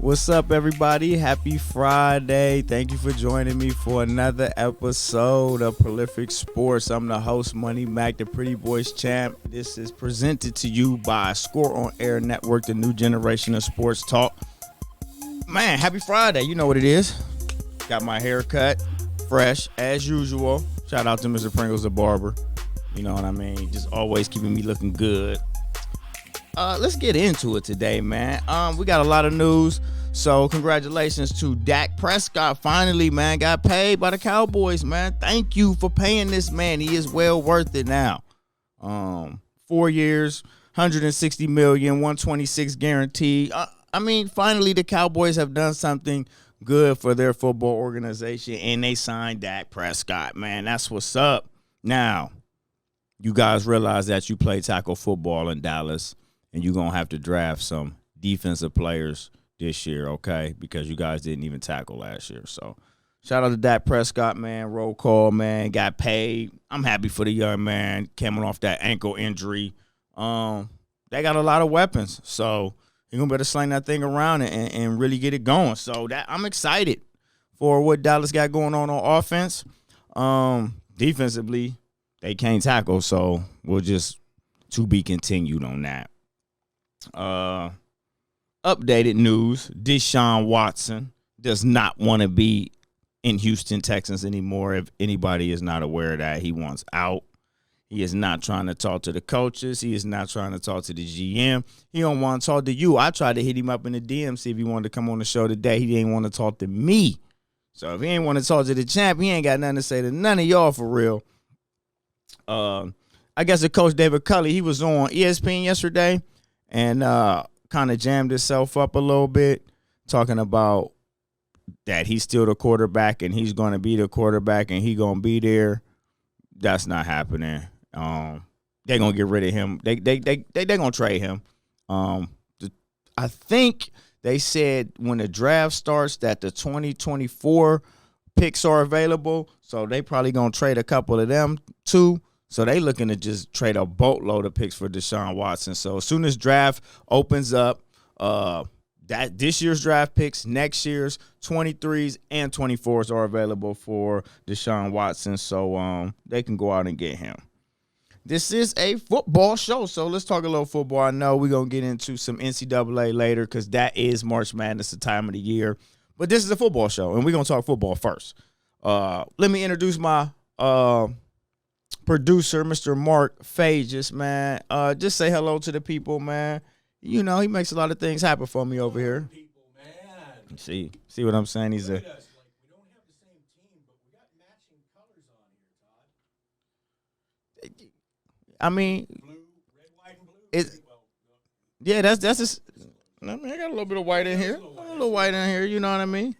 What's up, everybody? Happy Friday. Thank you for joining me for another episode of Prolific Sports. I'm the host, Money Mac, the Pretty Boys Champ. This is presented to you by Score on Air Network, the new generation of sports talk. Man, happy Friday. You know what it is. Got my hair cut, fresh, as usual. Shout out to Mr. Pringles, the barber. You know what I mean? Just always keeping me looking good. Let's get into it today, man. We got a lot of news. So congratulations to Dak Prescott. Finally, man, got paid by the Cowboys, man. Thank you for paying this man. He is well worth it now. 4 years, $160 million, $126 guaranteed. I mean, finally, the Cowboys have done something good for their football organization, and they signed Dak Prescott, man. That's what's up. Now, you guys realize that you play tackle football in Dallas, and you're going to have to draft some defensive players this year, okay, because you guys didn't even tackle last year. So shout out to Dak Prescott, man. Roll call, man. Got paid. I'm happy for the young man coming off that ankle injury. They got a lot of weapons, so you're going to better sling that thing around and really get it going. So that I'm excited for what Dallas got going on offense. Defensively, they can't tackle, so we'll just to be continued on that. Updated news, Deshaun Watson does not want to be in Houston Texans anymore. If anybody is not aware of that, he wants out. He is not trying to talk to the coaches. He is not trying to talk to the GM. He don't want to talk to you. I tried to hit him up in the DM, see if he wanted to come on the show today. He didn't want to talk to me. So if he ain't want to talk to the champ, he ain't got nothing to say to none of y'all for real. I guess the coach David Culley, he was on ESPN yesterday and kind of jammed himself up a little bit, talking about that he's still the quarterback and he's going to be the quarterback and he going to be there. That's not happening. They're going to get rid of him. They going to trade him. I think they said when the draft starts that the 2024 picks are available, so they probably going to trade a couple of them too. So they looking to just trade a boatload of picks for Deshaun Watson. So as soon as draft opens up, that this year's draft picks, next year's 23s and 24s are available for Deshaun Watson. So they can go out and get him. This is a football show, so let's talk a little football. I know we're going to get into some NCAA later because that is March Madness, the time of the year. But this is a football show, and we're going to talk football first. Let me introduce my producer, Mr. Mark Fages, man. Just say hello to the people, man. You know, he makes a lot of things happen for me over here. People, man. See what I'm saying? He's Look at us. Like, we don't have the same team, but we got matching colors on here, Todd. I mean, Blue, red, white, and blue. Yeah, that's just. I mean, I got a little bit of white in here. A little white in here. You know what I mean?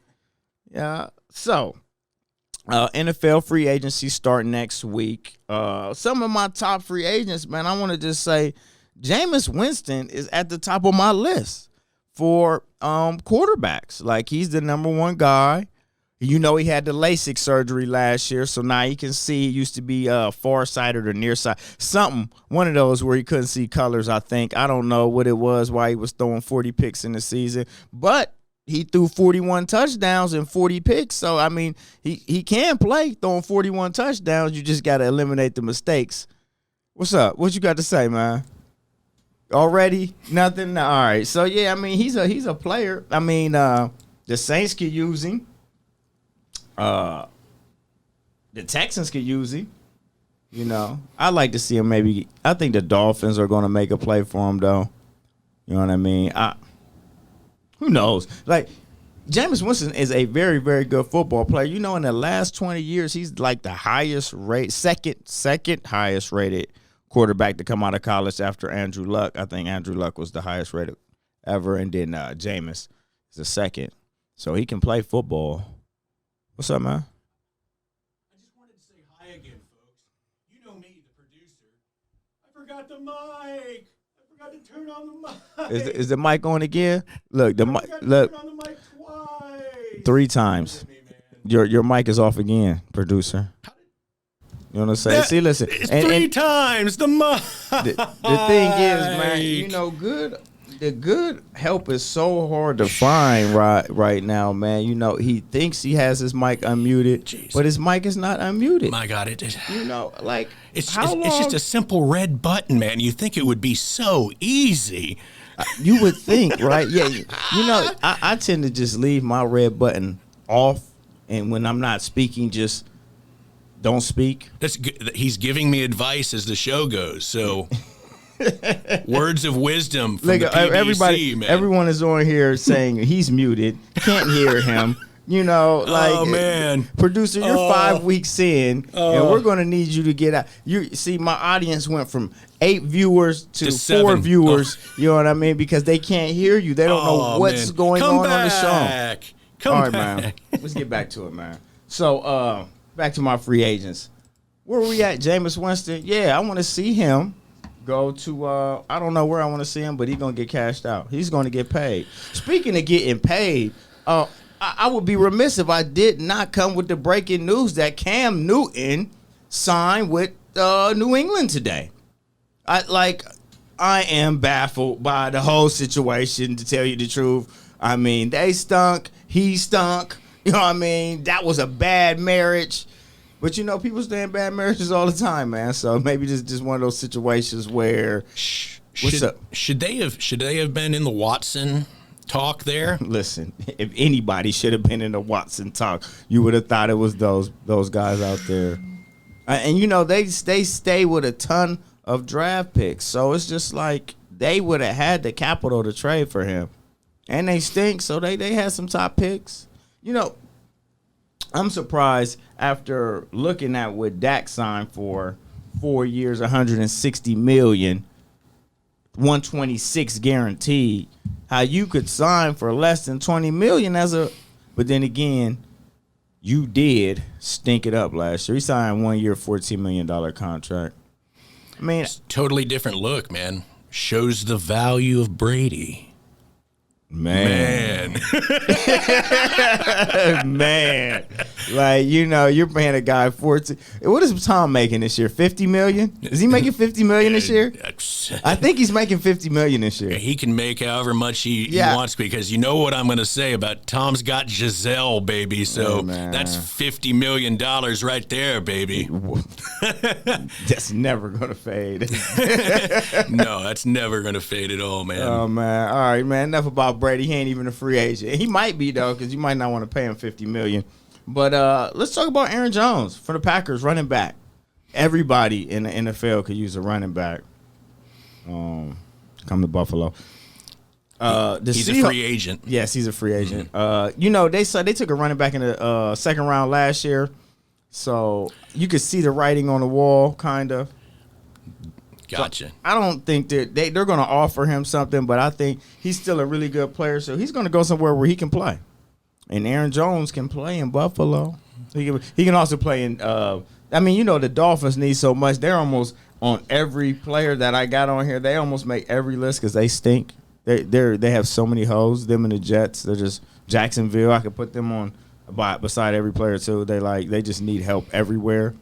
Yeah. So. NFL free agency start next week. Some of my top free agents, man, I want to just say Jameis Winston is at the top of my list for quarterbacks. Like, he's the number one guy. You know, he had the LASIK surgery last year, so now he can see. He used to be far-sighted or nearsighted. One of those where he couldn't see colors, I think. I don't know what it was, why he was throwing 40 picks in the season. But he threw 41 touchdowns and 40 picks. So, I mean, he can play throwing 41 touchdowns. You just got to eliminate the mistakes. What's up? What you got to say, man? Already? Nothing? All right. So, yeah, I mean, he's a player. I mean, the Saints could use him. The Texans could use him. You know, I like to see him maybe. I think the Dolphins are going to make a play for him, though. You know what I mean? Who knows? Like, Jameis Winston is a very, very good football player. You know, in the last 20 years, he's like the highest rate, second highest rated quarterback to come out of college after Andrew Luck. I think Andrew Luck was the highest rated ever, and then Jameis is the second. So he can play football. What's up, man? I just wanted to say hi again, folks. You know me, the producer. I forgot the mic. I forgot to turn on the mic. Is the mic on again? Look, the mic. Look, turn on the mic twice. 3 times. Your mic is off again, producer. You know what I'm saying? See, listen. It's 3 times the mic. The thing is, man, you know, good the good help is so hard to find right now, man. You know, he thinks he has his mic unmuted, but his mic is not unmuted. My God, it. You know, like it's just a simple red button, man. You think it would be so easy. You would think, right? Yeah. You know, I tend to just leave my red button off, and when I'm not speaking, just don't speak. He's giving me advice as the show goes, so. Words of wisdom from the PBC, everybody, man. Everyone is on here saying he's muted, can't hear him. You know, like, oh man, producer, you're 5 weeks in, and we're going to need you to get out. You see, my audience went from 8 viewers to 4 7. viewers. You know what I mean? Because they can't hear you. They don't know what's going on the show. Come All right, back. man. Let's get back to it, man. So, back to my free agents. Where we at, Jameis Winston? Yeah, I want to see him go to, I don't know where I want to see him, but he's going to get cashed out. He's going to get paid. Speaking of getting paid, I would be remiss if I did not come with the breaking news that Cam Newton signed with New England today. I am baffled by the whole situation, to tell you the truth. I mean, they stunk. He stunk. You know what I mean? That was a bad marriage. But, you know, people stay in bad marriages all the time, man. So maybe just one of those situations where what's up? Should they have been in the Watson talk there? Listen, if anybody should have been in the Watson talk, you would have thought it was those guys out there. And, you know, they stay with a ton of draft picks. So it's just like they would have had the capital to trade for him. And they stink, so they had some top picks. You know, I'm surprised after looking at what Dak signed for 4 years, $160 million, 126 guaranteed, how you could sign for less than $20 million but then again, you did stink it up last year. He signed 1 year, $14 million contract. I mean, it's totally different look, man. Shows the value of Brady. Man. Man. Like, you know, you're paying a guy 14. What is Tom making this year? $50 million? Is he making $50 million this year? I think he's making $50 million this year. He can make however much he wants, because you know what I'm going to say about Tom's got Giselle, baby. So that's $50 million right there, baby. That's never going to fade. No, that's never going to fade at all, man. Oh, man. All right, man. Enough about Brady. He ain't even a free agent. He might be, though, because you might not want to pay him $50 million. But let's talk about Aaron Jones for the Packers, running back. Everybody in the NFL could use a running back. Come to Buffalo. He's a free agent. Yes, he's a free agent. You know, they took a running back in the second round last year, so you could see the writing on the wall, kind of. Gotcha. So I don't think that they're going to offer him something, but I think he's still a really good player, so he's going to go somewhere where he can play. And Aaron Jones can play in Buffalo. He can also play in. I mean, you know, the Dolphins need so much. They're almost on every player that I got on here. They almost make every list because they stink. They have so many hoes. Them and the Jets. They're just Jacksonville. I could put them on beside every player too. They just need help everywhere.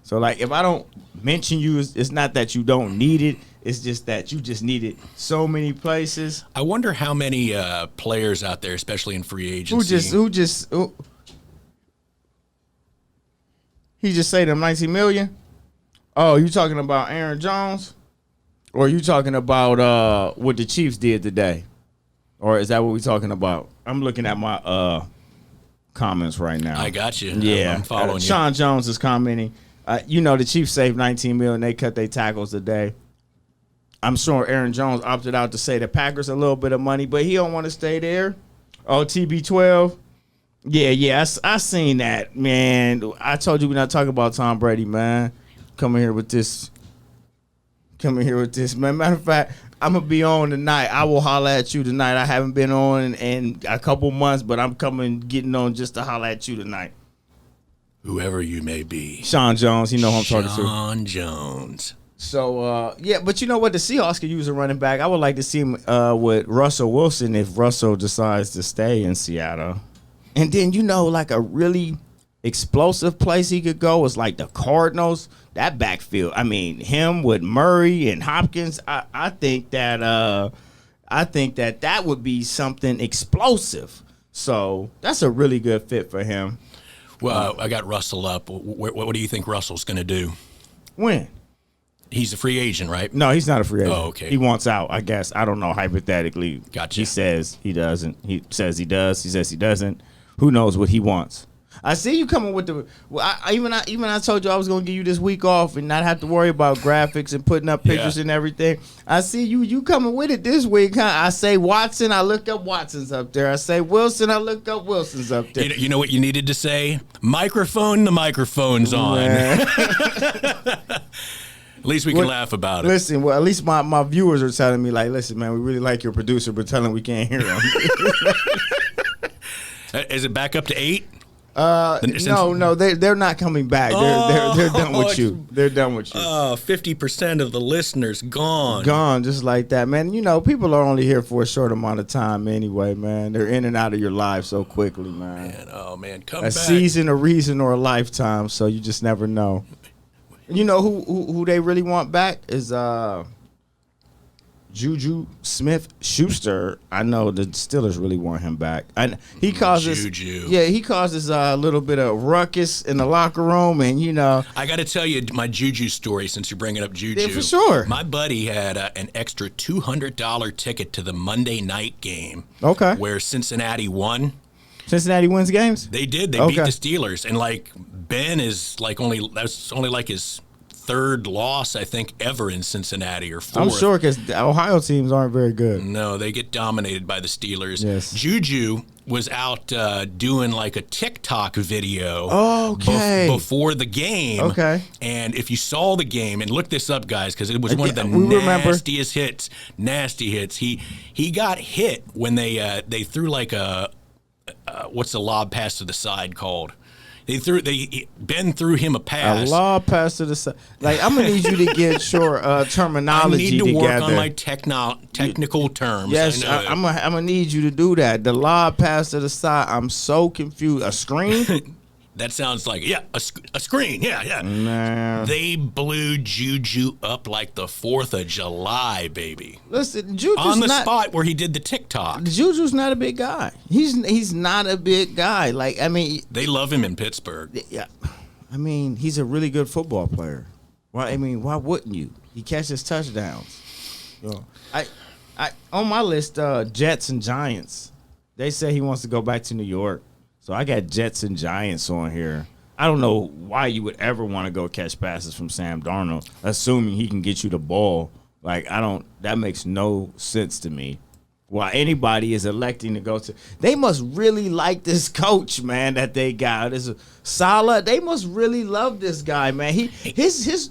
So, like, if I don't mention you, it's not that you don't need it. It's just that you just need it so many places. I wonder how many players out there, especially in free agency. He just say them $19 million? Oh, you talking about Aaron Jones? Or are you talking about what the Chiefs did today? Or is that what we talking about? I'm looking at my comments right now. I got you. Yeah. I'm following you. Sean Jones is commenting. You know, the Chiefs saved $19 million. They cut their tackles today. I'm sure Aaron Jones opted out to say the Packers a little bit of money, but he don't want to stay there. Oh, TB12. Yeah, I seen that, man. I told you we're not talking about Tom Brady, man. Coming here with this, man. Matter of fact, I'm going to be on tonight. I will holler at you tonight. I haven't been on in a couple months, but I'm getting on just to holler at you tonight. Whoever you may be. Sean Jones, you know who I'm talking to. Sean Jones. So, yeah, but you know what? The Seahawks could use a running back. I would like to see him with Russell Wilson if Russell decides to stay in Seattle. And then, you know, like a really explosive place he could go is like the Cardinals. That backfield. I mean, him with Murray and Hopkins, I think that I think that would be something explosive. So that's a really good fit for him. Well, I got Russell up. What do you think Russell's going to do? When? He's a free agent, right? No, he's not a free agent. Oh, okay. He wants out, I guess. I don't know, hypothetically. Gotcha. He says he doesn't. He says he does. He says he doesn't. Who knows what he wants? I see you coming with the. Well, I told you I was gonna give you this week off and not have to worry about graphics and putting up pictures and everything. I see you coming with it this week, huh? I say Watson, I look up Watson's up there. I say Wilson, I look up Wilson's up there. You know what you needed to say? Microphone. The microphone's on. At least we can laugh about it. Listen, well, at least my viewers are telling me, like, listen, man, we really like your producer, but tell him we can't hear him. Is it back up to 8? No, they're not coming back. They're done with you. They're done with you. 50% of the listeners gone. Gone, just like that, man. You know, people are only here for a short amount of time anyway, man. They're in and out of your life so quickly, man. Come back. A back. season, a reason, or a lifetime, so you just never know. You know who they really want back is Juju Smith-Schuster. I know the Steelers really want him back. He causes a little bit of ruckus in the locker room, and you know. I got to tell you my Juju story since you're bringing up Juju. Yeah, for sure. My buddy had an extra $200 ticket to the Monday night game. Okay. Where Cincinnati won. Cincinnati wins games? They did. They beat the Steelers, and like Ben is like that's only like his third loss, I think, ever in Cincinnati, or fourth. I'm sure because Ohio teams aren't very good. No, they get dominated by the Steelers. Yes. Juju was out doing like a TikTok video before the game. Okay. And if you saw the game, and look this up, guys, because it was one of the nastiest hits, nasty hits. He got hit when they threw like a what's the lob pass to the side called? Ben threw him a pass. A lob pass to the side. Like, I'm gonna need you to get your terminology together. I need to work on my technical terms. Yes, I'm gonna need you to do that. The lob pass to the side. I'm so confused. A screen? That sounds like, a screen. Yeah. Man. They blew Juju up like the 4th of July, baby. Listen, Juju's on the spot where he did the TikTok. Juju's not a big guy. He's not a big guy. Like, I mean, they love him in Pittsburgh. Yeah, I mean, he's a really good football player. Why wouldn't you? He catches touchdowns. I on my list, Jets and Giants. They say he wants to go back to New York. So I got Jets and Giants on here. I don't know why you would ever want to go catch passes from Sam Darnold, assuming he can get you the ball. Like, that makes no sense to me. Why anybody is electing to go to. They must really like this coach, man, that they got. This Saleh. They must really love this guy, man. His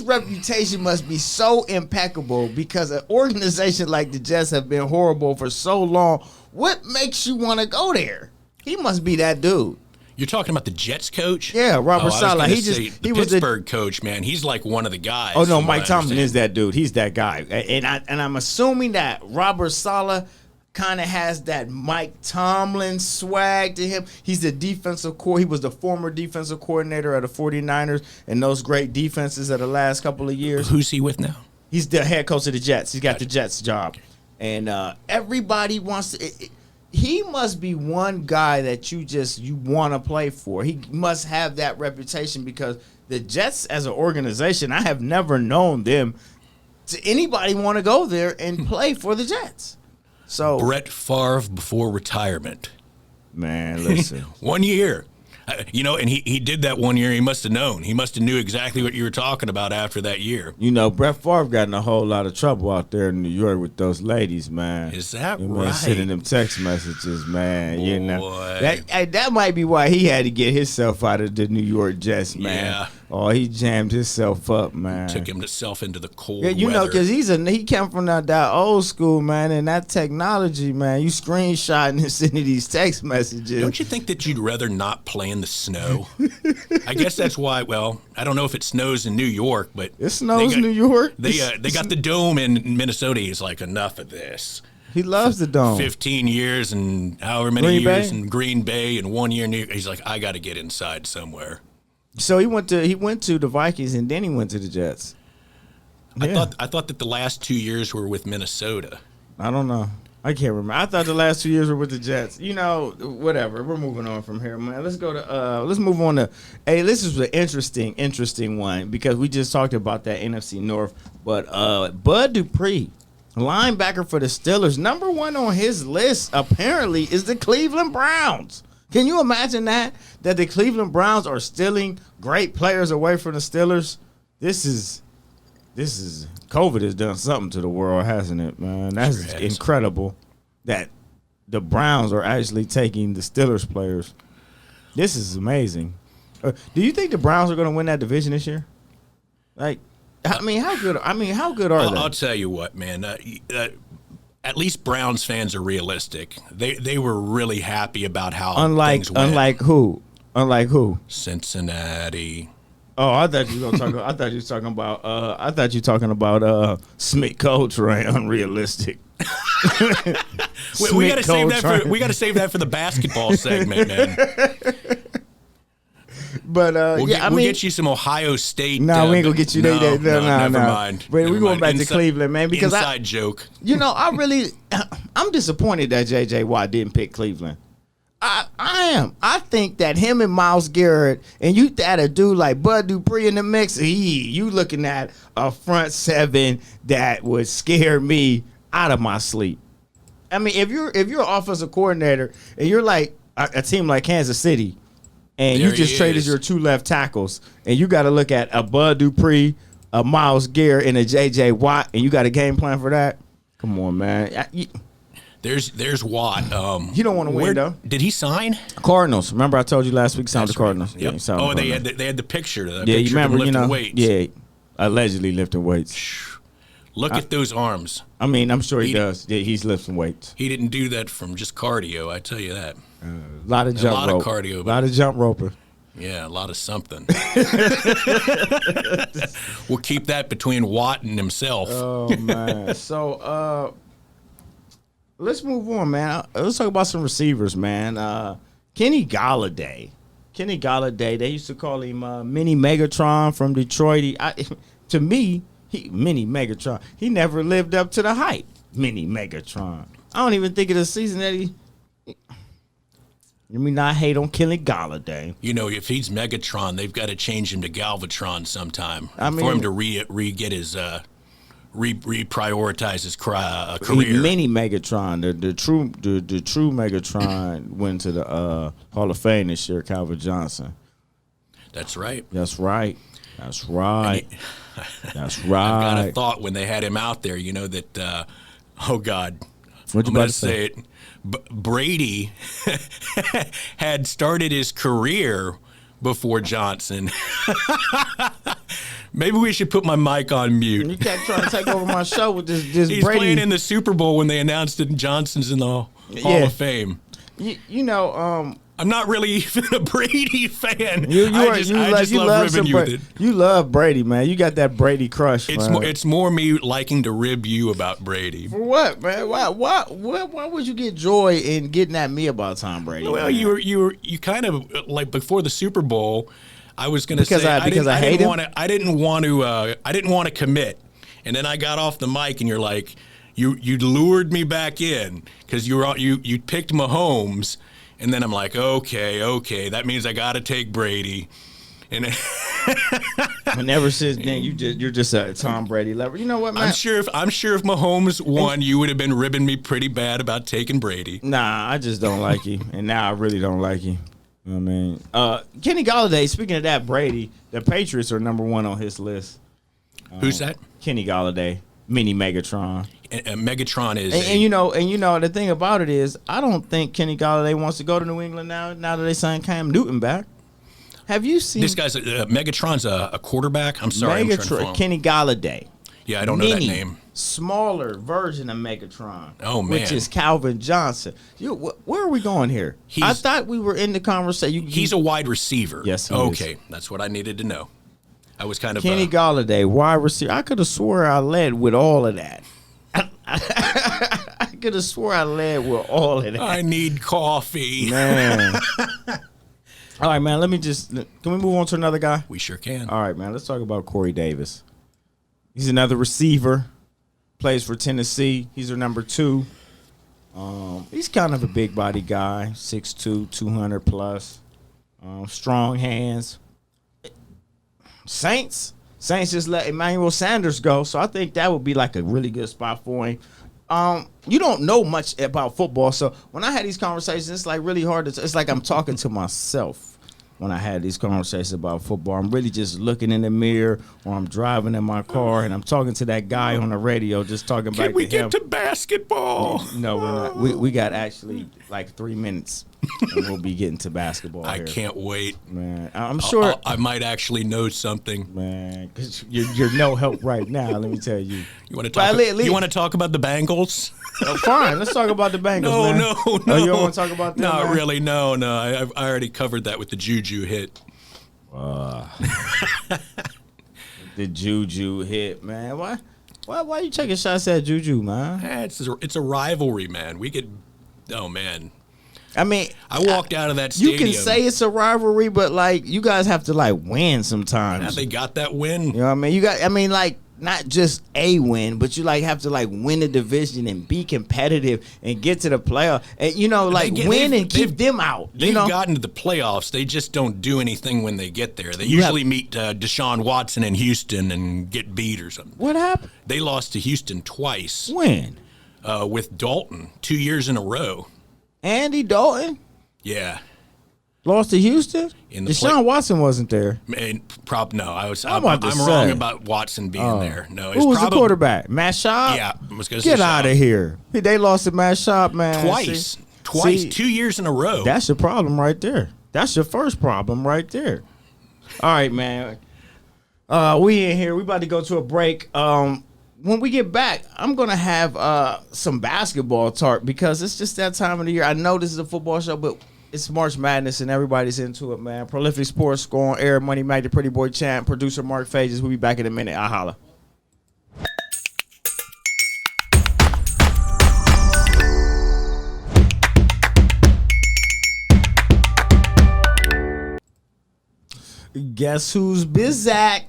reputation must be so impeccable because an organization like the Jets have been horrible for so long. What makes you want to go there? He must be that dude. You're talking about the Jets coach? Yeah, Robert Saleh. He was Pittsburgh coach, man. He's like one of the guys. Oh no, Mike Tomlin is that dude. He's that guy. And I'm assuming that Robert Saleh kind of has that Mike Tomlin swag to him. He's the defensive core. He was the former defensive coordinator of the 49ers and those great defenses of the last couple of years. Who's he with now? He's the head coach of the Jets. He's got the Jets job. And everybody wants to he must be one guy that you want to play for. He must have that reputation because the Jets as an organization, I have never known them to anybody want to go there and play for the Jets. So Brett Favre before retirement. Man, listen. 1 year. And he did that 1 year. He must have known. He must have knew exactly what you were talking about after that year. Brett Favre got in a whole lot of trouble out there in New York with those ladies, man. Is that right? Sending them text messages, man. Boy. That might be why he had to get himself out of the New York Jets, man. Yeah. Oh, he jammed himself up, man. Took himself into the cold weather. Because he came from that old school, man, and that technology, man. You screenshotting and sending these text messages. Don't you think that you'd rather not play in the snow? I guess that's why. Well, I don't know if it snows in New York, but it snows in New York. They got the dome in Minnesota. He's like, enough of this. He loves the dome. 15 years and however many years in Green Bay and 1 year in New York. He's like, I got to get inside somewhere. So he went to the Vikings and then he went to the Jets. Yeah. I thought that the last 2 years were with Minnesota. I don't know. I can't remember. I thought the last 2 years were with the Jets. You know, whatever. We're moving on from here, man. Let's move on to. Hey, this is an interesting one because we just talked about that NFC North. But Bud Dupree, linebacker for the Steelers, number 1 on his list apparently is the Cleveland Browns. Can you imagine that the Cleveland Browns are stealing great players away from the Steelers? This is COVID has done something to the world, hasn't it, man? That's incredible that the Browns are actually taking the Steelers players. This is amazing. Do you think the Browns are going to win that division this year? Like, how good are they? I'll tell you what, man. At least Browns fans are realistic. They were really happy about how things went. Unlike who? Cincinnati. Oh, I thought you were talking. I thought you were talking about Smith Coltrane. Unrealistic. we got to save that for the basketball segment, man. But we'll get you some Ohio State. No, we ain't gonna get you there. No, never mind. But we're going back to Cleveland, man. Because inside joke. You know, I'm disappointed that J.J. Watt didn't pick Cleveland. I am. I think that him and Myles Garrett, and you add a dude like Bud Dupree in the mix, you looking at a front seven that would scare me out of my sleep. I mean, if you're an offensive coordinator and you're like a team like Kansas City, and you just traded your 2 left tackles, and you got to look at a Bud Dupree, a Myles Garrett, and a J.J. Watt, and you got a game plan for that? Come on, man. There's Watt. You don't want to win, though. Did he sign? Cardinals. Remember I told you last week he signed the Cardinals. Yep. Yeah, they had the picture. You remember, lifting weights. Yeah, allegedly lifting weights. Look at those arms. I mean, I'm sure he does. Yeah, he's lifting weights. He didn't do that from just cardio, I tell you that. A lot of jump rope. A lot of cardio. A lot of jump roping. Yeah, a lot of something. We'll keep that between Watt and himself. Oh, man. So, let's move on, man. Let's talk about some receivers, man. Kenny Gallada. They used to call him Mini Megatron from Detroit. To me, Mini Megatron. He never lived up to the hype. Mini Megatron. I don't even think of the season that he. Let me not hate on Kenny Gallada. You know, if he's Megatron, they've got to change him to Galvatron sometime for him to get his reprioritize his career. Mini Megatron, the true Megatron went to the Hall of Fame this year. Calvin Johnson. That's right. That's right. That's right. That's right. I've got a thought when they had him out there. You know that. Oh God. What you about to say? It. Brady had started his career before Johnson. Maybe we should put my mic on mute. You can't try to take over my show with this He's Brady. Playing in the Super Bowl when they announced that Johnson's in the Hall of Fame. You know, I'm not really even a Brady fan. I just love ribbing you with it. You love Brady, man. You got that Brady crush. It's more me liking to rib you about Brady. For what, man? Why would you get joy in getting at me about Tom Brady? Well, man? you kind of like before the Super Bowl. I was going to say I didn't want to commit, and then I got off the mic, and you're like, you lured me back in because you picked Mahomes. And then I'm like, okay, that means I got to take Brady. And ever since then, you're just a Tom Brady lover. You know what, man? I'm sure if Mahomes won, you would have been ribbing me pretty bad about taking Brady. Nah, I just don't like him, and now I really don't like him. You know what I mean? Kenny Gallada. Speaking of that, Brady, the Patriots are number 1 on his list. Who's that? Kenny Gallada, Mini Megatron. Megatron is, and you know the thing about it is, I don't think Kenny Gallada wants to go to New England now that they signed Cam Newton back. Have you seen this guy's Megatron's a quarterback? I'm sorry, Kenny Gallada. Yeah, I don't know that name. Smaller version of Megatron. Oh man, which is Calvin Johnson. Where are we going here? I thought we were in the conversation. He's a wide receiver. Yes. Okay, that's what I needed to know. I was kind of Kenny Gallada, wide receiver. I could have swore I led with all of that. I could have swore I led with all of that. I need coffee. Man. All right, man. Can we move on to another guy? We sure can. All right, man. Let's talk about Corey Davis. He's another receiver. plays for Tennessee. He's their number 2. He's kind of a big body guy, 6'2", 200 plus, strong hands. Saints just let Emmanuel Sanders go, so I think that would be like a really good spot for him. You don't know much about football, so when I had these conversations, it's like really hard to. It's like I'm talking to myself. When I had these conversations about football, I'm really just looking in the mirror, or I'm driving in my car and I'm talking to that guy on the radio, just talking back to him. Can we get to basketball? No, we're not. We got actually like 3 minutes, and we'll be getting to basketball. I here. can't wait, man. I'm sure I might actually know something, man. Because you're no help right now. Let me tell you. You want to talk? You want to talk about the Bengals? Fine, let's talk about the Bengals. No. Oh, you don't want to talk about them? Not really. No. I already covered that with the Juju hit. The Juju hit, man. Why you taking shots at Juju, man? It's a rivalry, man. We could. Oh man. I mean, I walked out of that stadium. You can say it's a rivalry, but like you guys have to like win sometimes. Yeah, they got that win. You know what I mean? Like not just a win, but you like have to like win the division and be competitive and get to the playoff and win and keep them out. They've gotten to the playoffs. They just don't do anything when they get there. They usually meet Deshaun Watson in Houston and get beat or something. What happened? They lost to Houston twice. When? With Dalton 2 years in a row. Andy Dalton? Yeah. Lost to Houston? Deshaun Watson wasn't there. I'm wrong about Watson being there. No, who was the quarterback? Matt Schaub? Yeah, I was going to say Get out of here. They lost to Matt Schaub, man. Twice. 2 years in a row. That's your problem right there. That's your first problem right there. All right, man. We in here. We about to go to a break. When we get back, I'm going to have some basketball talk because it's just that time of the year. I know this is a football show, but it's March Madness and everybody's into it, man. Prolific Sports, Score on Air, Money Mag, the Pretty Boy Champ, producer Mark Phages. We'll be back in a minute. I'll holla. Guess who's Bizak?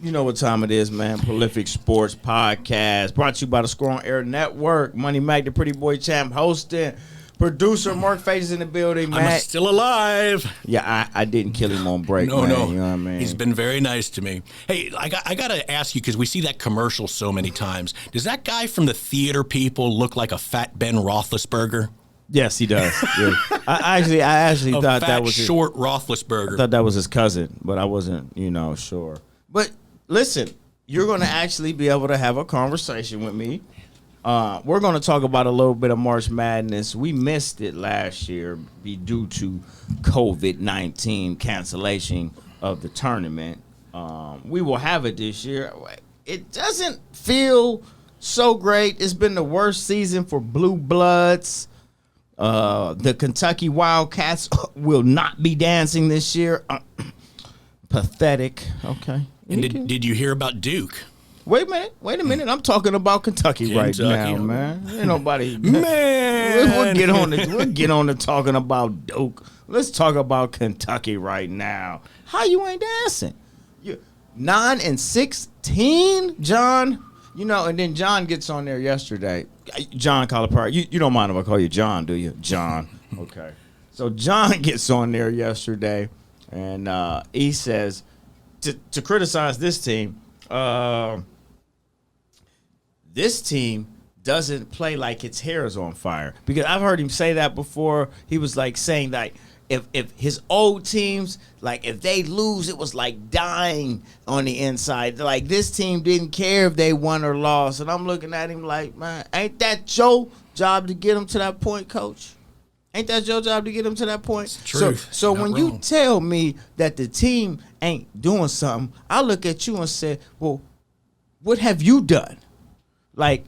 You know what time it is, man. Prolific Sports Podcast. Brought to you by the Score on Air Network. Money Mag, the Pretty Boy Champ, hosting. Producer Mark Phages in the building, man. I'm still alive. Yeah, I didn't kill him on break, man. No. You know what I mean? He's been very nice to me. Hey, I got to ask you, because we see that commercial so many times. Does that guy from the theater people look like a fat Ben Roethlisberger? Yes, he does. Yeah. I actually thought that was short Roethlisberger. I thought that was his cousin, but I wasn't, sure. But listen, you're going to actually be able to have a conversation with me. We're going to talk about a little bit of March Madness. We missed it last year due to COVID-19 cancellation of the tournament. We will have it this year. It doesn't feel so great. It's been the worst season for Blue Bloods. The Kentucky Wildcats will not be dancing this year. Pathetic. Okay. And did you hear about Duke? Wait a minute. I'm talking about Kentucky right now, man. Ain't nobody. Man. We'll get on to talking about Duke. Let's talk about Kentucky right now. How you ain't dancing? 9-16, John. And then John gets on there yesterday. John Calipari. You don't mind if I call you John, do you? John. Okay. So John gets on there yesterday, and he says to criticize this team. This team doesn't play like its hair is on fire. Because I've heard him say that before. He was like saying that if his old teams, like if they lose, it was like dying on the inside. Like this team didn't care if they won or lost. And I'm looking at him like, man, ain't that your job to get him to that point, coach? Ain't that your job to get him to that point? It's true. So when you tell me that the team ain't doing something, I look at you and say, well, what have you done? Like,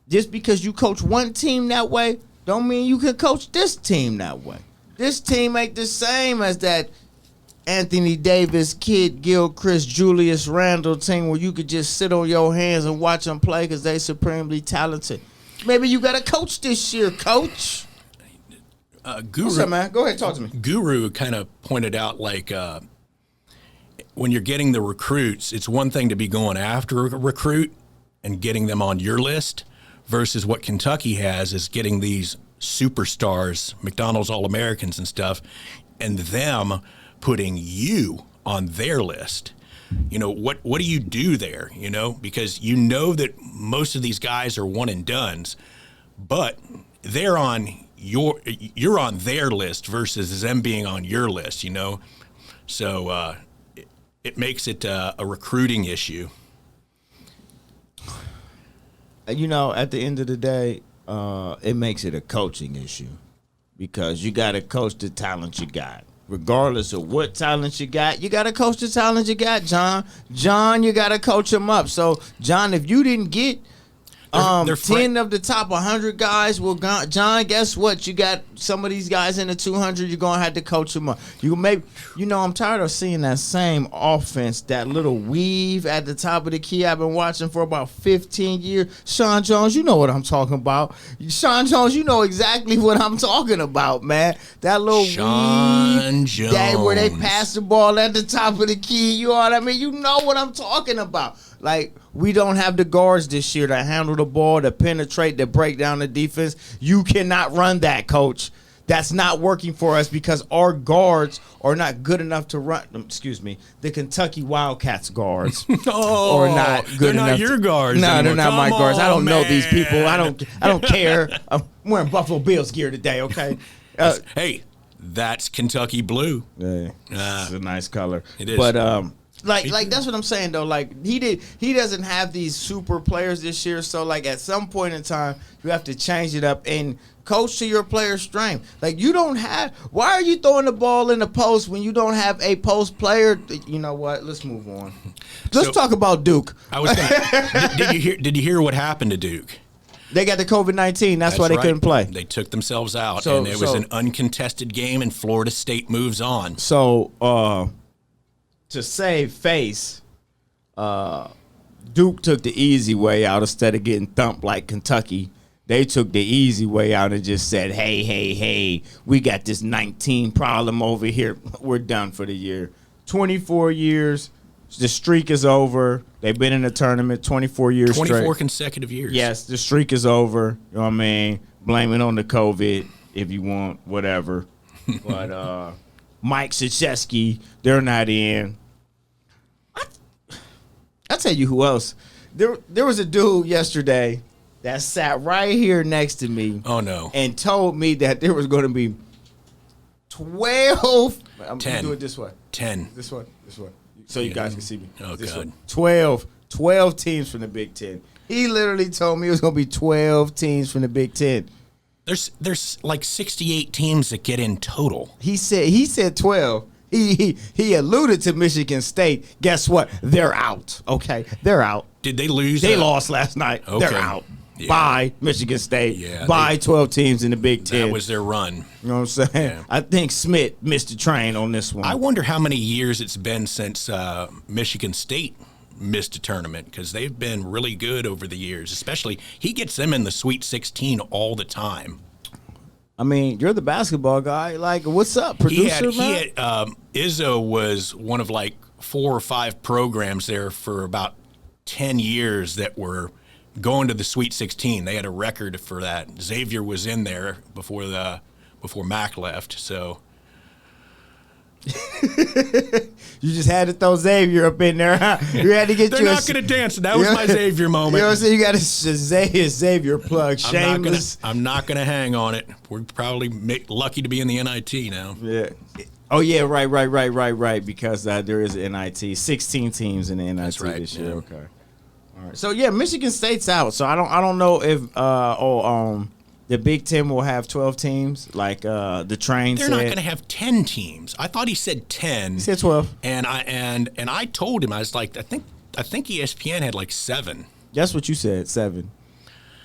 just because you coach one team that way, don't mean you can coach this team that way. This team ain't the same as that Anthony Davis, Kid Gilchrist, Julius Randle team where you could just sit on your hands and watch them play because they supremely talented. Maybe you got to coach this year, coach. Guru, what's up, man? Go ahead, talk to me. Guru kind of pointed out, like, when you're getting the recruits, it's one thing to be going after a recruit and getting them on your list versus what Kentucky has is getting these superstars, McDonald's All-Americans and stuff, and them putting you on their list. You know, what do you do there, you know? Because you know that most of these guys are one and dones, but you're on their list versus them being on your list, you know? So it makes it a recruiting issue. You know, at the end of the day, it makes it a coaching issue because you got to coach the talent you got. Regardless of what talent you got to coach the talent you got, John. John, you got to coach them up. So, John, if you didn't get 10 of the top 100 guys, well, John, guess what? You got some of these guys in the 200, you're going to have to coach them up. I'm tired of seeing that same offense, that little weave at the top of the key I've been watching for about 15 years. Sean Jones, you know what I'm talking about. Sean Jones, you know exactly what I'm talking about, man. That little weave, Jones. Where they pass the ball at the top of the key, you know what I mean? You know what I'm talking about. Like, we don't have the guards this year to handle the ball, to penetrate, to break down the defense. You cannot run that, coach. That's not working for us because our guards are not good enough to run. Excuse me, the Kentucky Wildcats guards are not good enough. They're not your guards. No, they're not my guards. I don't know these people. Man. I don't care. I'm wearing Buffalo Bills gear today, okay? Hey, that's Kentucky blue. Yeah, it's a nice color. It is. But like that's what I'm saying though. Like he doesn't have these super players this year. So like at some point in time, you have to change it up and coach to your player's strength. Like you don't have. Why are you throwing the ball in the post when you don't have a post player? You know what? Let's move on. Let's talk about Duke. I was gonna, did you hear what happened to Duke? They got the COVID-19. That's why they couldn't play. They took themselves out, and it was an uncontested game, and Florida State moves on. So, to save face, Duke took the easy way out instead of getting thumped like Kentucky. They took the easy way out and just said, hey, we got this 19 problem over here. We're done for the year. 24 years. The streak is over. They've been in the tournament 24 years 24 straight. consecutive years. Yes, the streak is over. You know what I mean? Blame it on the COVID if you want, whatever. But Mike Krzyzewski, they're not in. I'll tell you who else. There was a dude yesterday that sat right here next to me. Oh, no. And told me that there was going to be 12. I'm going to do it this way. 10. This one. So you guys can see me. Oh, this God. One. 12 teams from the Big Ten. He literally told me it was going to be 12 teams from the Big Ten. There's like 68 teams that get in total. He said 12. He alluded to Michigan State. Guess what? They're out. Okay, they're out. Did they lose? They lost last night. Okay. They're out. Yeah. Bye, Michigan State. Yeah, Bye, 12 teams in the Big Ten. That was their run. You know what I'm saying? Yeah. I think Smith missed the train on this one. I wonder how many years it's been since Michigan State missed a tournament, because they've been really good over the years. Especially, he gets them in the Sweet 16 all the time. I mean, you're the basketball guy. Like, what's up, producer, man? Izzo was one of like 4 or 5 programs there for about 10 years that were going to the Sweet 16. They had a record for that. Xavier was in there before Mac left. So you just had to throw Xavier up in there, huh? You had to get They're not going to dance. That was my Xavier moment. You know what I'm saying? You got a Xavier plug. Shameless. I'm not going to hang on it. We're probably lucky to be in the NIT now. Yeah. Oh, yeah, right. Because there is an NIT. 16 teams in the NIT this year. Yeah. Okay. All right. So, yeah, Michigan State's out. So, I don't know if the Big Ten will have 12 teams like the train They're said. not going to have 10 teams. I thought he said 10. He said 12. And I told him, I was like, I think ESPN had like 7. That's what you said, 7.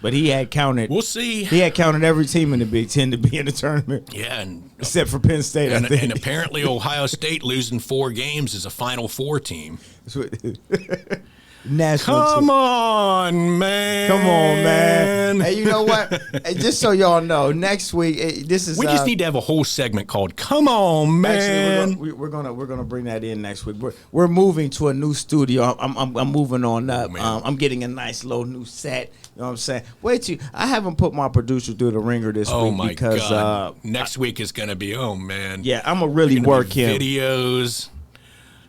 But he had counted. We'll see. He had counted every team in the Big Ten to be in the tournament. Yeah, and except for Penn State, I think. And apparently Ohio State losing 4 games is a Final Four team. National Come on, man. Come on, man. man. Hey, you know what? Hey, just so y'all know, next week this is. We just need to have a whole segment called "Come On, Man." Actually, we're gonna bring that in next week. We're moving to a new studio. I'm moving on up. I'm getting a nice little new set. You know what I'm saying? Wait till I haven't put my producer through the ringer this week my because God. Next week is gonna be man. Yeah, I'm gonna really work him. Videos.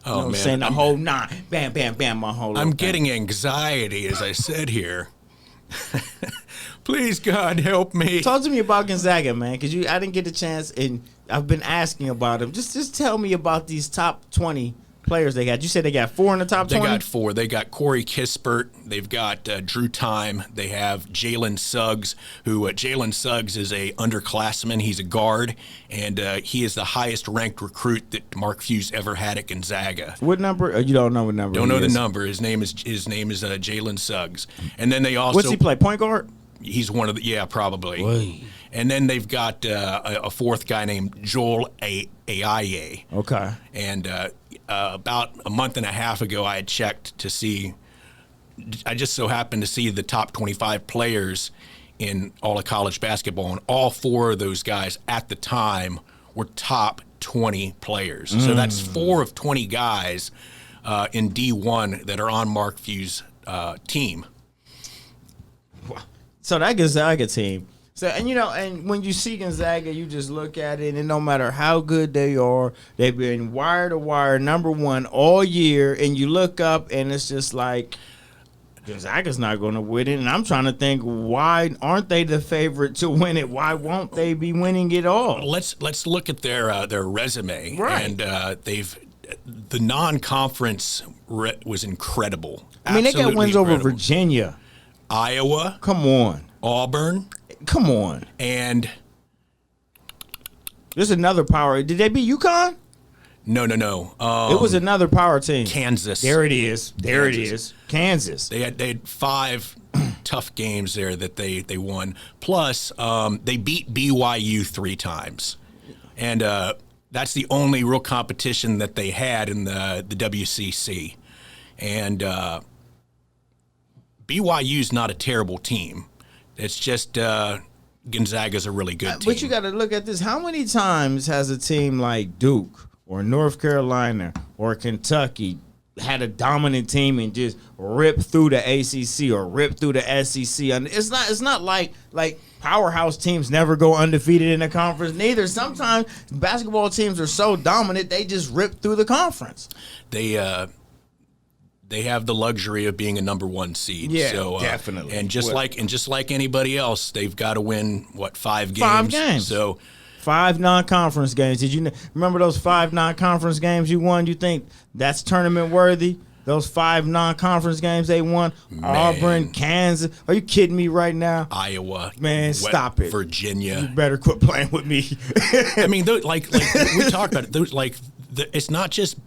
You know what I'm saying? The whole nine. Bam, bam, bam, my whole I'm getting anxiety as I said here. Please, God, help me. Talk to me about Gonzaga, man, because I didn't get the chance, and I've been asking about him. Just tell me about these top 20 players they got. You said they got 4 in the top 20? They got 4. They got Corey Kispert. They've got Drew Time. They have Jalen Suggs, who Jalen Suggs is a underclassman. He's a guard, and he is the highest ranked recruit that Mark Few's ever had at Gonzaga. What number? You don't know what number? Don't know the number. His name is Jalen Suggs. And then they also. What's he play? Point guard? He's one of the probably. Wait. And then they've got a 4th guy named Joel Ayaye. Okay. And about a month and a half ago, I had checked to see. I just so happened to see the top 25 players in all of college basketball, and all 4 of those guys at the time were top 20 players. So that's 4 of 20 guys in D1 that are on Mark Few's team. So that Gonzaga team. So, and and when you see Gonzaga, you just look at it, and no matter how good they are, they've been wire to wire #1 all year, and you look up, and it's just like Gonzaga's not going to win it. And I'm trying to think, why aren't they the favorite to win it? Why won't they be winning it all? Let's look at their resume, right? And the non-conference was incredible. I mean, they got wins over Virginia, Iowa, come on, Auburn. Come on. And there's another power. Did they beat UConn? No. It was another power team. Kansas. There it is. It is. Kansas. They had 5 tough games there that they won. Plus, they beat BYU 3 times. And that's the only real competition that they had in the WCC. And BYU's not a terrible team. It's just Gonzaga's a really good team. But you got to look at this. How many times has a team like Duke or North Carolina or Kentucky had a dominant team and just ripped through the ACC or ripped through the SEC? And it's not like powerhouse teams never go undefeated in the conference. Neither. Sometimes basketball teams are so dominant they just rip through the conference. They have the luxury of being a #1 seed. Yeah, so, definitely. And just like anybody else, they've got to win 5 games. 5 games. So 5 non-conference games. Did you remember those 5 non-conference games you won? You think that's tournament worthy? Those 5 non-conference games they won. Man. Auburn, Kansas. Are you kidding me right now? Iowa. Man, stop it. Virginia. You better quit playing with me. I mean, like we talked about it. Those it's not just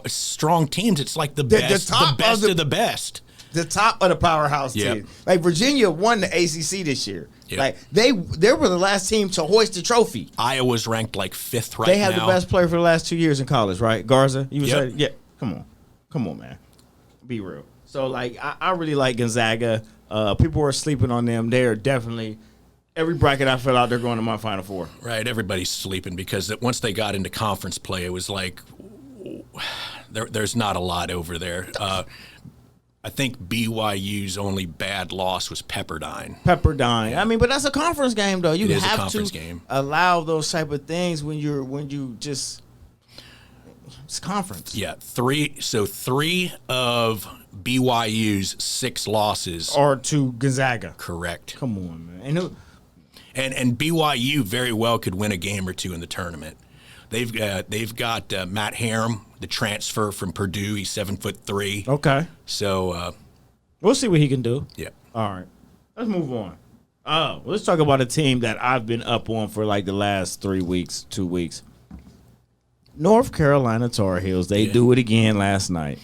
strong teams. It's like the best of the best. The top of the powerhouse team. Like Virginia won the ACC this year. Yep. Like they were the last team to hoist the trophy. Iowa's ranked like 5th right now. They have the best player for the last 2 years in college, right? Garza. You would say, yeah. Come on, man. Be real. So like I really like Gonzaga. People are sleeping on them. They are definitely. Every bracket I fill out, they're going to my Final Four. Right, everybody's sleeping because once they got into conference play, it was like there's not a lot over there. I think BYU's only bad loss was Pepperdine. I mean, but that's a conference game, though. You have to game. Allow those type of things when you just it's conference. Yeah, 3 of BYU's 6 losses are to Gonzaga. Correct. Come on, man. And BYU very well could win a game or 2 in the tournament. They've got Matt Harum, the transfer from Purdue. He's 7'3". Okay. So we'll see what he can do. Yeah. All right. Let's move on. Let's talk about a team that I've been up on for like the last 2 weeks. North Carolina Tar Heels. They do it again last night.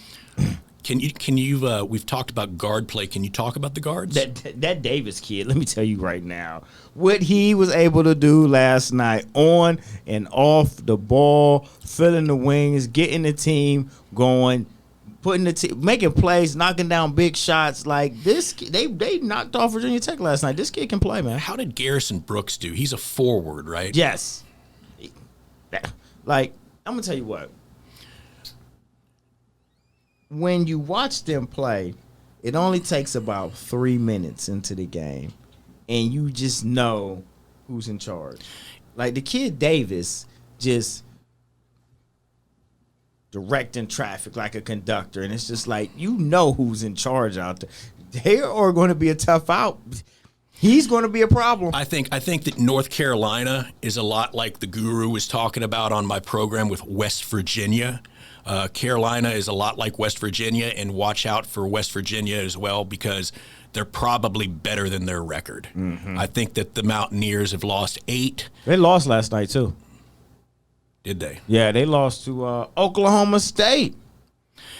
Can you? We've talked about guard play. Can you talk about the guards? That Davis kid. Let me tell you right now, what he was able to do last night on and off the ball, filling the wings, getting the team going, putting making plays, knocking down big shots. Like this, they knocked off Virginia Tech last night. This kid can play, man. How did Garrison Brooks do? He's a forward, right? Yes. Like, I'm gonna tell you what. When you watch them play, it only takes about 3 minutes into the game, and you just know who's in charge. Like the kid Davis just directing traffic like a conductor, and it's just like you know who's in charge out there. They are going to be a tough out. He's going to be a problem. I think that North Carolina is a lot like the Guru was talking about on my program with West Virginia. Carolina is a lot like West Virginia, and watch out for West Virginia as well because they're probably better than their record. Mm-hmm. I think that the Mountaineers have lost 8. They lost last night too. Did they? Yeah, they lost to Oklahoma State.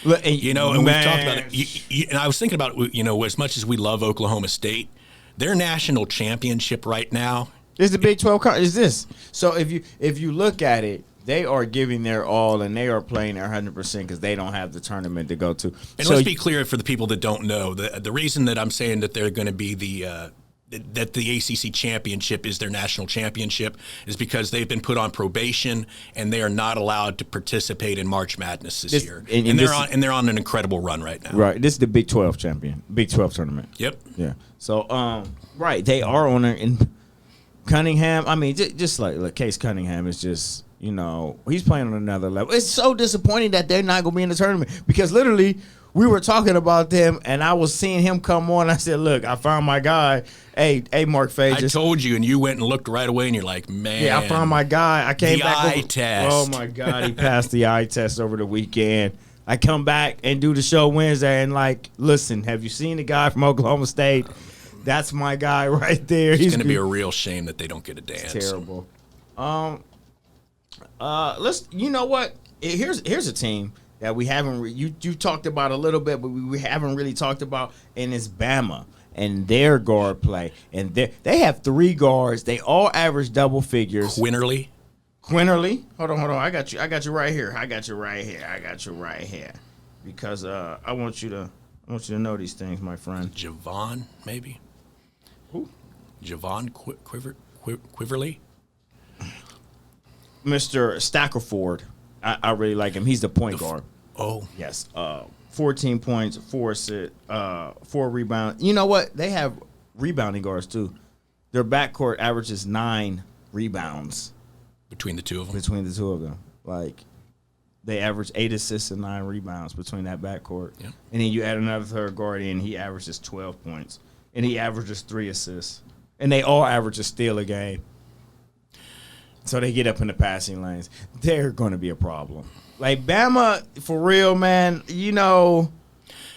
And we've talked about it. And I was thinking about, as much as we love Oklahoma State, their national championship right now is the Big 12. Is this? So if you look at it, they are giving their all and they are playing their 100% because they don't have the tournament to go to. And so let's be clear for the people that don't know, the reason that I'm saying that they're going to be that the ACC championship is their national championship is because they've been put on probation and they are not allowed to participate in March Madness this year. And they're on an incredible run right now. Right. This is the Big 12 Big 12 tournament. Yep. Yeah. So right, they are on it in Cunningham. I mean, just like Case Cunningham is just. He's playing on another level. It's so disappointing that they're not going to be in the tournament because literally we were talking about them and I was seeing him come on. I said, look, I found my guy. Hey, Mark Fay. I told you, and you went and looked right away and you're like, man. Yeah, I found my guy. I came back. The eye test. Oh, my God. He passed the eye test over the weekend. I come back and do the show Wednesday and listen, have you seen the guy from Oklahoma State? That's my guy right there. It's going to be a real shame that they don't get a dance. It's terrible. You know what? Here's a team that we haven't you talked about a little bit, but we haven't really talked about, and it's Bama and their guard play. And they have 3 guards. They all average double figures. Quinterly. Hold on. I got you right here. Because I want you to know these things, my friend. Javon, maybe. Who? Javon Quiverly. Mr. Stackerford. I really like him. He's the point guard. Yes. 14 points, 4 assists, 4 rebounds. You know what? They have rebounding guards too. Their backcourt averages 9 rebounds between the two of them. Like they average 8 assists and 9 rebounds between that backcourt. Yep. And then you add another third guard in, he averages 12 points. And he averages 3 assists. And they all average a steal a game. So they get up in the passing lanes. They're going to be a problem. Like Bama, for real, man,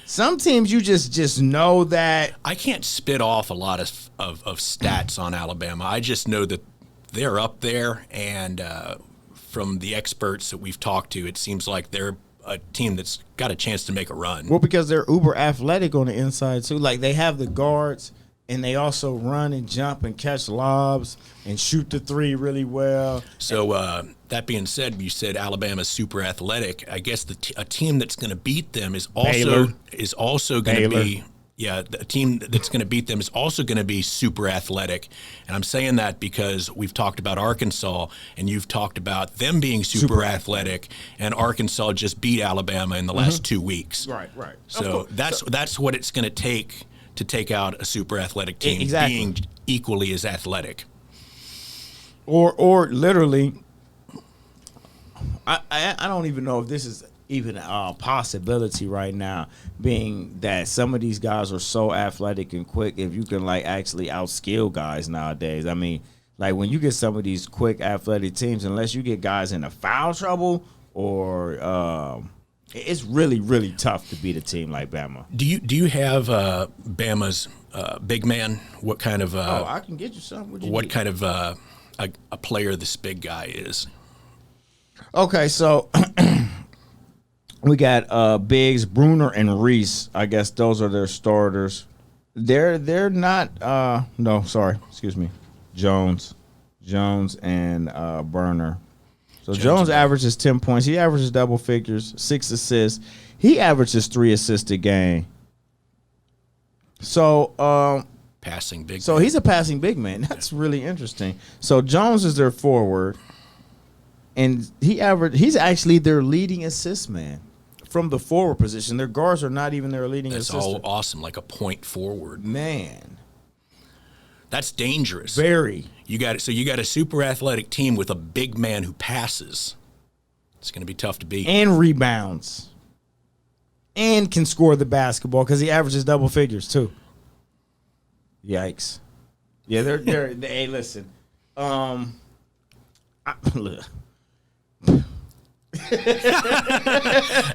some teams you just know that. I can't spit off a lot of stats on Alabama. I just know that they're up there, and from the experts that we've talked to, it seems like they're a team that's got a chance to make a run. Well, because they're uber athletic on the inside, too. Like, they have the guards, and they also run and jump and catch lobs and shoot the 3 really well. So that being said, you said Alabama's super athletic. I guess a team that's going to beat them is also going to be a team that's going to beat them is also going to be super athletic. And I'm saying that because we've talked about Arkansas, and you've talked about them being super athletic, and Arkansas just beat Alabama in the last 2 weeks. Right. So that's what it's going to take out a super athletic team, being equally as athletic. Or literally, I don't even know if this is even a possibility right now, being that some of these guys are so athletic and quick, if you can actually outskill guys nowadays. I mean, when you get some of these quick athletic teams, unless you get guys into foul trouble or it's really, really tough to beat a team like Bama. Do you have Bama's big man? What kind of I can get you some. What kind of a player this big guy is? Okay, so we got Biggs, Bruner, and Reese. I guess those are their starters. They're not Jones and Burner. So Jones averages 10 points. He averages double figures, 6 assists. he averages 3 assists a game. So Passing big. So man. he's a passing big man. That's really interesting. So Jones is their forward, and he's actually their leading assist man from the forward position. Their guards are not even their leading That's assist. all awesome, like a point forward. Man, that's dangerous. very. You got a super athletic team with a big man who passes. It's going to be tough to beat. And rebounds. And can score the basketball because he averages double figures too. Yikes. Yeah, they're hey, listen. Look.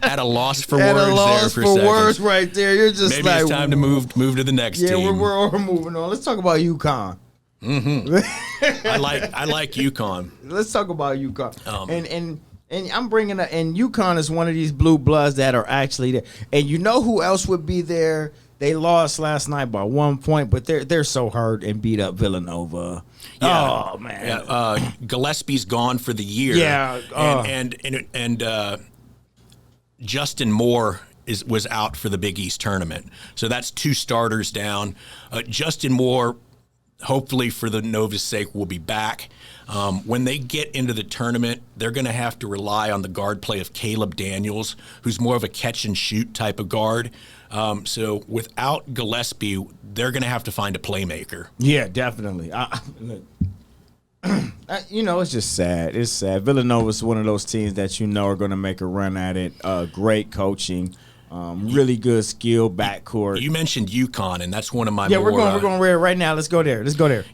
At a loss for At words a loss there for a second. words right there. You're just Maybe like, it's time to move to the next yeah, team. we're moving on. Let's talk about UConn. I like UConn. Let's talk about UConn. And I'm bringing and UConn is one of these blue bloods that are actually there. And you know who else would be there? They lost last night by 1 point, but they're so hurt and beat up Villanova. Yeah. Oh man. Yeah, Gillespie's gone for the year. Yeah. And Justin Moore was out for the Big East tournament. So that's 2 starters down. Justin Moore, hopefully for the Nova's sake, will be back. When they get into the tournament, they're going to have to rely on the guard play of Caleb Daniels, who's more of a catch and shoot type of guard. So without Gillespie, they're going to have to find a playmaker. Yeah, definitely. It's just sad. It's sad. Villanova's one of those teams that are going to make a run at it. Great coaching, really good skill backcourt. You mentioned UConn, and that's one of my we're going right now. Let's go there.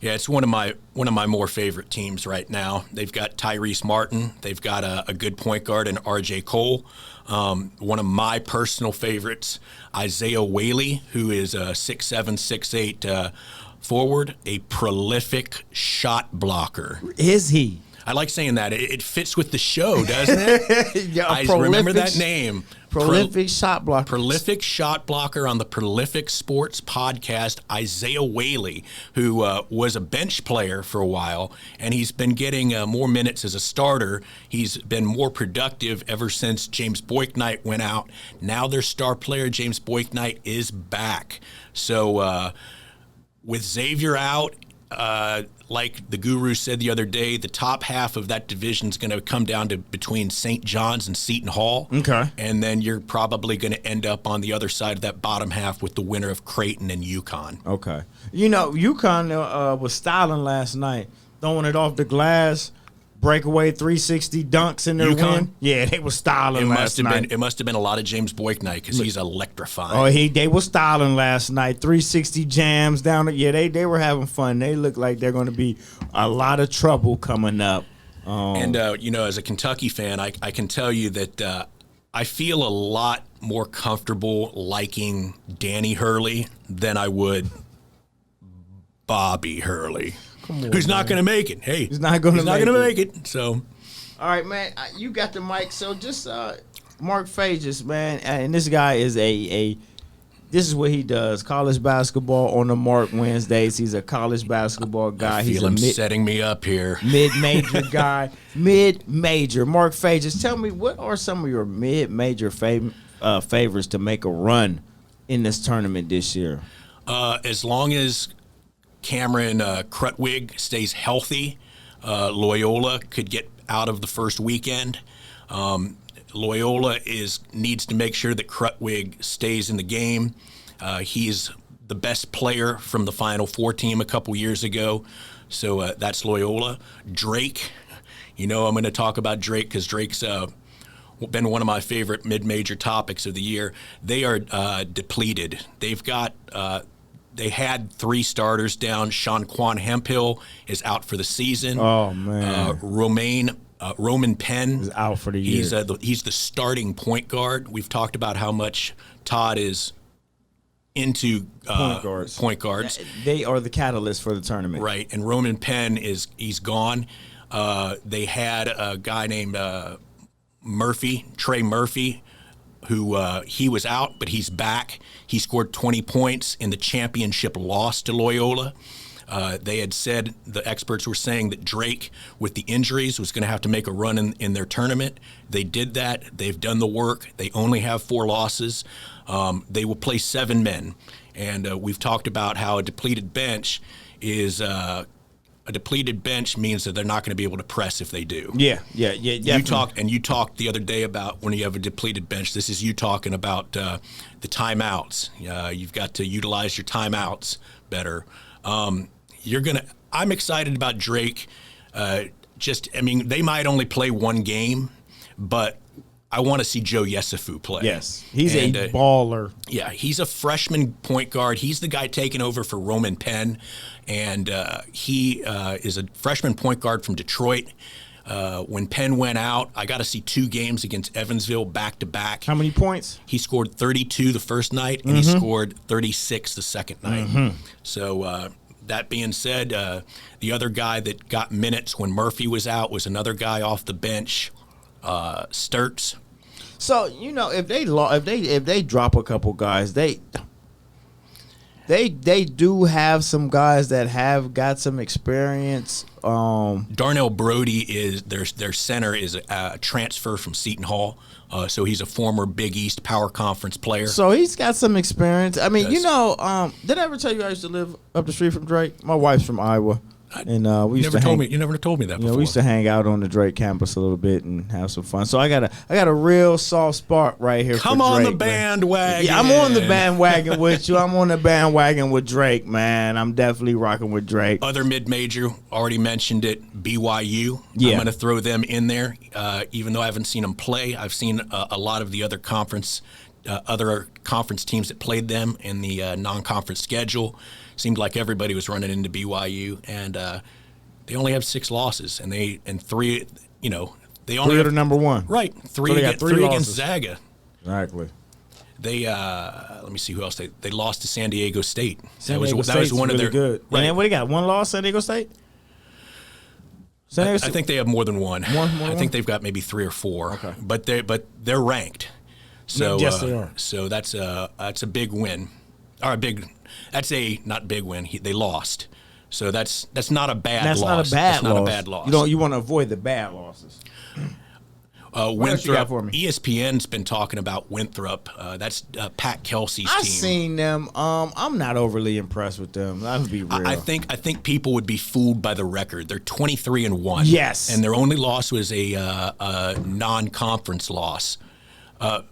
Yeah, it's one of my more favorite teams right now. They've got Tyrese Martin. They've got a good point guard in R.J. Cole. One of my personal favorites, Isaiah Whaley, who is a 6'7", 6'8", forward, a prolific shot blocker. Is he? I like saying that. It fits with the show, doesn't it? Yeah, I remember that name. Prolific shot blocker. Prolific shot blocker on the Prolific Sports podcast, Isaiah Whaley, who was a bench player for a while, and he's been getting more minutes as a starter. He's been more productive ever since James Bouknight went out. Now their star player, James Bouknight, is back. So with Xavier out, like the guru said the other day, the top half of that division is going to come down to between St. John's and Seton Hall. Okay. And then you're probably going to end up on the other side of that bottom half with the winner of Creighton and UConn. Okay. UConn was styling last night, throwing it off the glass, breakaway 360 dunks in their UConn? win. Yeah, they were styling last night. It must have been a lot of James Bouknight because he's electrifying. Oh, they were styling last night. 360 jams down. They were having fun. They look like they're going to be a lot of trouble coming up. And as a Kentucky fan, I can tell you that I feel a lot more comfortable liking Danny Hurley than I would Bobby Hurley. Who's not going to make it? Hey, he's not going to make it. So, all right, man, you got the mic. So just Mark Fages, man, and this guy is this is what he does: college basketball on the Mark Wednesdays. He's a college basketball guy. I feel him setting me up here. Mid-major guy, mid-major. Mark Fages, tell me what are some of your mid-major favorites to make a run in this tournament this year? As long as Cameron Krutwig stays healthy, Loyola could get out of the first weekend. Loyola needs to make sure that Krutwig stays in the game. He's the best player from the Final Four team a couple years ago, so that's Loyola. Drake, I'm going to talk about Drake because Drake's been one of my favorite mid-major topics of the year. They are depleted. They had 3 starters down. Shawnquan Hemphill is out for the season. Oh, man. Roman Penn is out for the year. He's the starting point guard. We've talked about how much Todd is into point guards. They are the catalyst for the tournament. Right, and Roman Penn he's gone. They had a guy named Trey Murphy, who he was out, but he's back. He scored 20 points in the championship loss to Loyola. They had said, the experts were saying that Drake, with the injuries, was going to have to make a run in their tournament. They did that. They've done the work. They only have 4 losses. They will play 7 men. And we've talked about how a depleted bench is a depleted bench means that they're not going to be able to press if they do. Yeah. Definitely. You talked the other day about when you have a depleted bench. This is you talking about the timeouts. You've got to utilize your timeouts better. I'm excited about Drake. They might only play 1 game, but I want to see Joe Yesufu play. Yes, he's a baller. Yeah, he's a freshman point guard. He's the guy taking over for Roman Penn, and he is a freshman point guard from Detroit. When Penn went out, I got to see 2 games against Evansville back-to-back. How many points? He scored 32 the first night, and he scored 36 the second night. So that being said, the other guy that got minutes when Murphy was out was another guy off the bench, Sturts. So if they drop a couple guys, they do have some guys that have got some experience. Darnell Brody is their center is a transfer from Seton Hall, so he's a former Big East Power Conference player. So he's got some experience. I mean, Yes. did I ever tell you I used to live up the street from Drake? My wife's from Iowa. And we used You never told me that before. We used to hang out on the Drake campus a little bit and have some fun. So I got a real soft spot right here. Come for on Drake, the bandwagon. Yeah, I'm on the bandwagon with you. I'm on the bandwagon with Drake, man. I'm definitely rocking with Drake. Other mid-major, already mentioned it, BYU. Yeah. I'm going to throw them in there, even though I haven't seen them play. I've seen a lot of the other conference teams that played them in the non-conference schedule. Seemed like everybody was running into BYU, and they only have 6 losses, and 3. They only are number 1. Right, 3 So they got against, 3 3 losses. against Zaga. Exactly. They let me see who else they lost to San Diego State. San Diego State's one of really their good. Right. And then what do you got? 1 loss, San Diego State. I think they have more than one. I one? think they've got maybe 3 or 4. Okay. But they're ranked. So Yes, they are. So that's a big win, or that's a not big win. They lost. So that's not a bad loss. That's not a Not bad a loss. bad loss. You want to avoid the bad losses. What else you got Winthrop. for me? ESPN's been talking about Winthrop. That's Pat Kelsey's I've team. seen them. I'm not overly impressed with them. I'll be real. I think people would be fooled by the record. They're 23-1. Yes. And their only loss was a non-conference loss.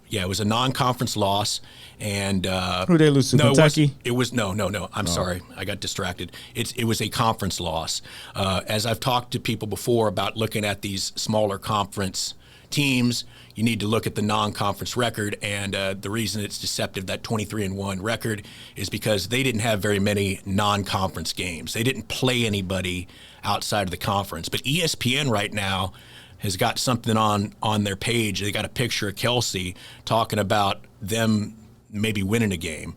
It was a non-conference loss, and Who they lose to? Kentucky? It was no. I'm sorry, I got distracted. It was a conference loss. As I've talked to people before about looking at these smaller conference teams, you need to look at the non-conference record, and the reason it's deceptive, that 23-1 record, is because they didn't have very many non-conference games. They didn't play anybody outside of the conference. But ESPN right now has got something on their page. They got a picture of Kelsey talking about them maybe winning a game.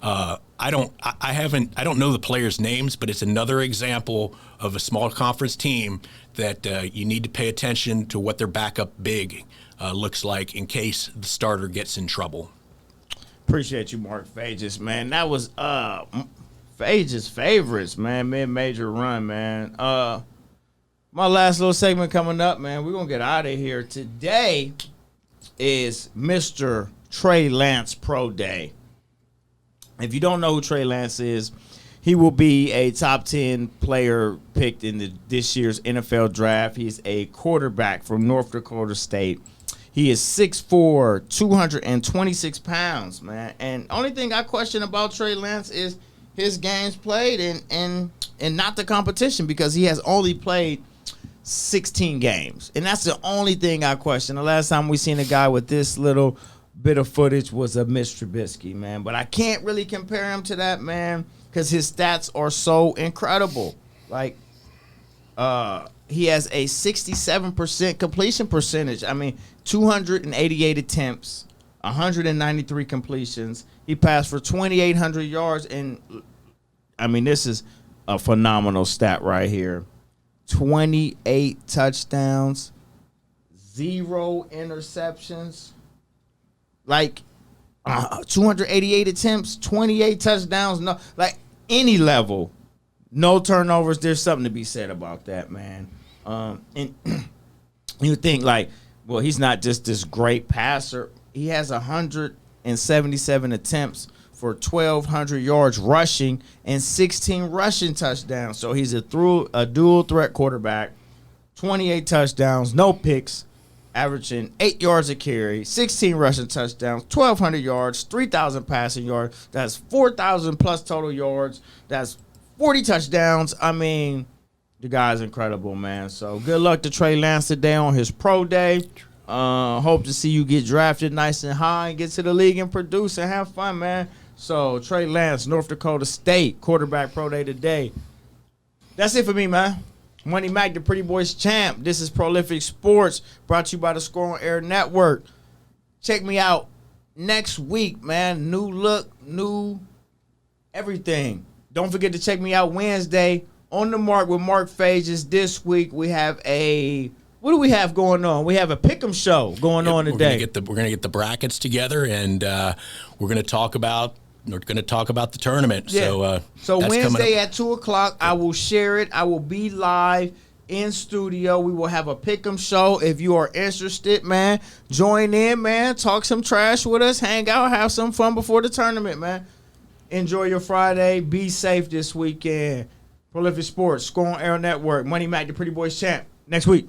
I don't know the players' names, but it's another example of a small conference team that you need to pay attention to what their backup big looks like in case the starter gets in trouble. Appreciate you, Mark Fages, man. That was Fages' favorites, man. Mid-major run, man. My last little segment coming up, man. We're going to get out of here. Today is Mr. Trey Lance Pro Day. If you don't know who Trey Lance is, he will be a top 10 player picked in this year's NFL draft. He's a quarterback from North Dakota State. He is 6'4", 226 pounds, man. And only thing I question about Trey Lance is his games played and not the competition, because he has only played 16 games. And that's the only thing I question. The last time we seen a guy with this little bit of footage was a Mitch Trubisky, man. But I can't really compare him to that, man, because his stats are so incredible. Like, he has a 67% completion percentage. I mean, 288 attempts, 193 completions. He passed for 2,800 yards. And, I mean, this is a phenomenal stat right here. 28 touchdowns, 0 interceptions. Like, 288 attempts, 28 touchdowns. No, like, any level, No turnovers. There's something to be said about that, man. And you think like, well, he's not just this great passer. He has 177 attempts for 1,200 yards rushing and 16 rushing touchdowns. So he's a dual threat quarterback. 28 touchdowns, no picks, averaging 8 yards a carry, 16 rushing touchdowns, 1,200 yards, 3,000 passing yards. That's 4,000 plus total yards. That's 40 touchdowns. I mean, the guy's incredible, man. So good luck to Trey Lance today on his pro day. Hope to see you get drafted nice and high and get to the league and produce and have fun, man. So Trey Lance, North Dakota State, quarterback pro day today. That's it for me, man. Money Mac, the Pretty Boys champ. This is Prolific Sports, brought to you by the Score on Air Network. Check me out next week, man. New look, new everything. Don't forget to check me out Wednesday on the Mark with Mark Phages. This week we have what do we have going on? We have a pick'em show going on today. We're gonna get the brackets together, and we're gonna talk about the tournament. Yeah. So Wednesday at 2:00, I will share it. I will be live in studio. We will have a pick'em show. If you are interested, man, join in, man. Talk some trash with us. Hang out. Have some fun before the tournament, man. Enjoy your Friday. Be safe this weekend. Prolific Sports, Score on Air Network. Money Mac, the Pretty Boys champ. Next week.